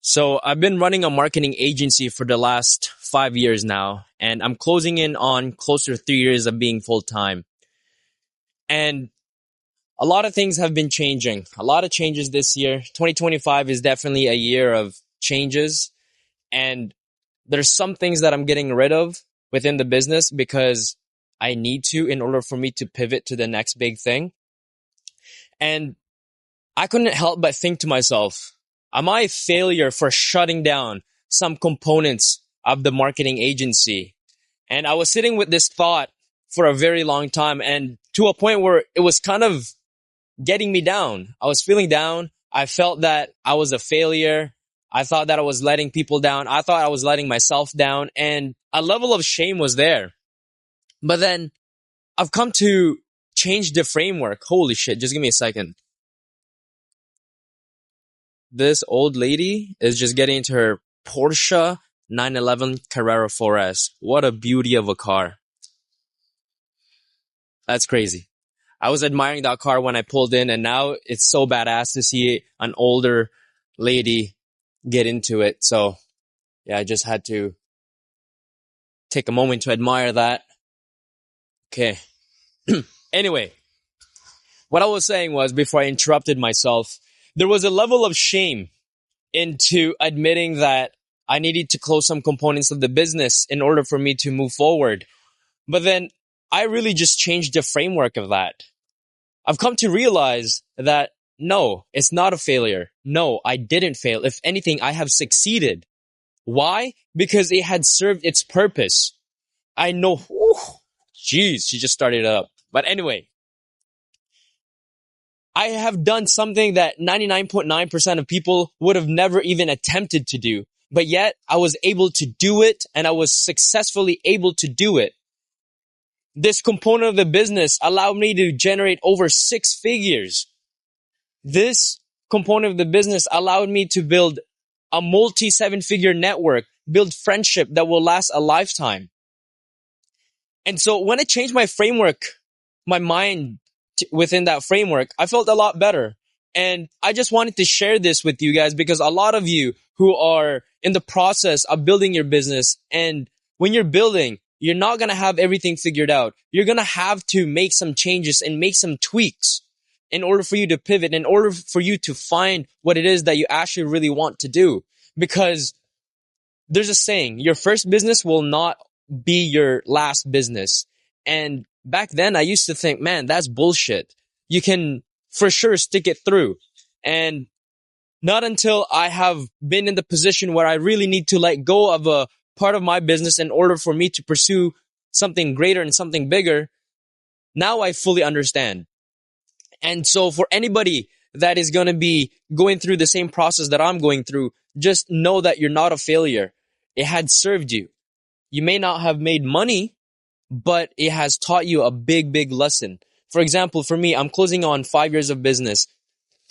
So I've been running a marketing agency for the last 5 years now, and I'm closing in on closer to 3 years of being full time. And a lot of things have been changing. A lot of changes this year. 2025 is definitely a year of changes, and there's some things that I'm getting rid of within the business because I need to in order for me to pivot to the next big thing. And I couldn't help but think to myself, am I a failure for shutting down some components of the marketing agency? And I was sitting with this thought for a very long time, and to a point where it was kind of getting me down. I was feeling down. I felt that I was a failure. I thought that I was letting people down. I thought I was letting myself down, and a level of shame was there. But then I've come to change the framework. Holy shit, just give me a second. This old lady is just getting into her Porsche 911 Carrera 4S. What a beauty of a car. That's crazy. I was admiring that car when I pulled in, and now it's so badass to see an older lady get into it. So yeah, I just had to take a moment to admire that. Okay. Anyway, what I was saying was, before I interrupted myself, there was a level of shame into admitting that I needed to close some components of the business in order for me to move forward. But then I really just changed the framework of that. I've come to realize that no, it's not a failure. No, I didn't fail. If anything, I have succeeded. Why? Because it had served its purpose. I know, jeez, she just started up. But anyway, I have done something that 99.9% of people would have never even attempted to do. But yet I was able to do it, and I was successfully able to do it. This component of the business allowed me to generate over 6 figures. This component of the business allowed me to build a multi 7-figure network, build friendship that will last a lifetime. And so when I changed my framework, my mind within that framework, I felt a lot better. And I just wanted to share this with you guys because a lot of you who are in the process of building your business, and when you're building, you're not going to have everything figured out. You're going to have to make some changes and make some tweaks in order for you to pivot, in order for you to find what it is that you actually really want to do. Because there's a saying, your first business will not be your last business. And back then I used to think, man, that's bullshit. You can for sure stick it through. And not until I have been in the position where I really need to let go of a part of my business in order for me to pursue something greater and something bigger, now I fully understand. And so for anybody that is going to be going through the same process that I'm going through, just know that you're not a failure. It had served you. You may not have made money, but it has taught you a big, big lesson. For example, for me, I'm closing on 5 years of business,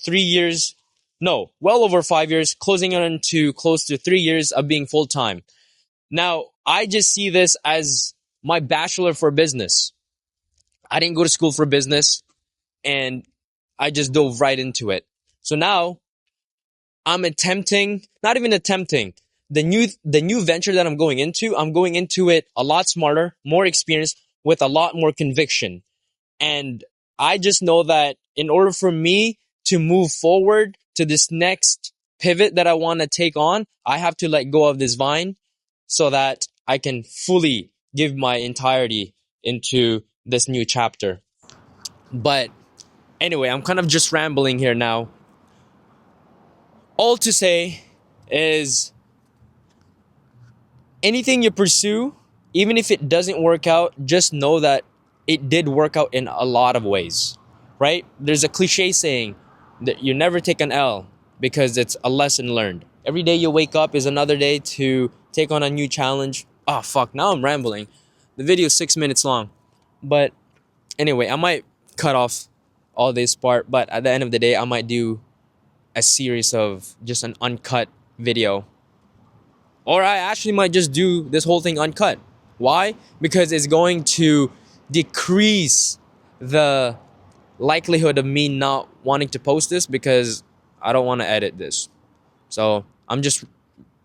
3 years, no, well over 5 years, closing on to close to 3 years of being full time. Now, I just see this as my bachelor for business. I didn't go to school for business, and I just dove right into it. So now I'm not even attempting, the new venture that I'm going into it a lot smarter, more experienced, with a lot more conviction. And I just know that in order for me to move forward to this next pivot that I want to take on, I have to let go of this vine so that I can fully give my entirety into this new chapter. But anyway, I'm kind of just rambling here now. All to say is, anything you pursue, even if it doesn't work out, just know that it did work out in a lot of ways, right? There's a cliche saying that you never take an L because it's a lesson learned. Every day you wake up is another day to take on a new challenge. Oh, fuck, now I'm rambling. The video is 6 minutes long. But anyway, I might cut off all this part, but at the end of the day, I might do a series of just an uncut video. Or I actually might just do this whole thing uncut. Why? Because it's going to decrease the likelihood of me not wanting to post this because I don't want to edit this. So I'm just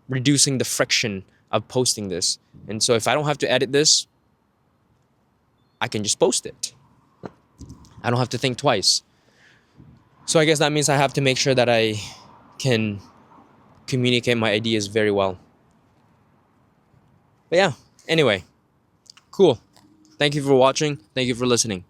reducing the friction of posting this. And so if I don't have to edit this, I can just post it. I don't have to think twice. So I guess that means I have to make sure that I can communicate my ideas very well. But yeah, anyway, cool. Thank you for watching. Thank you for listening.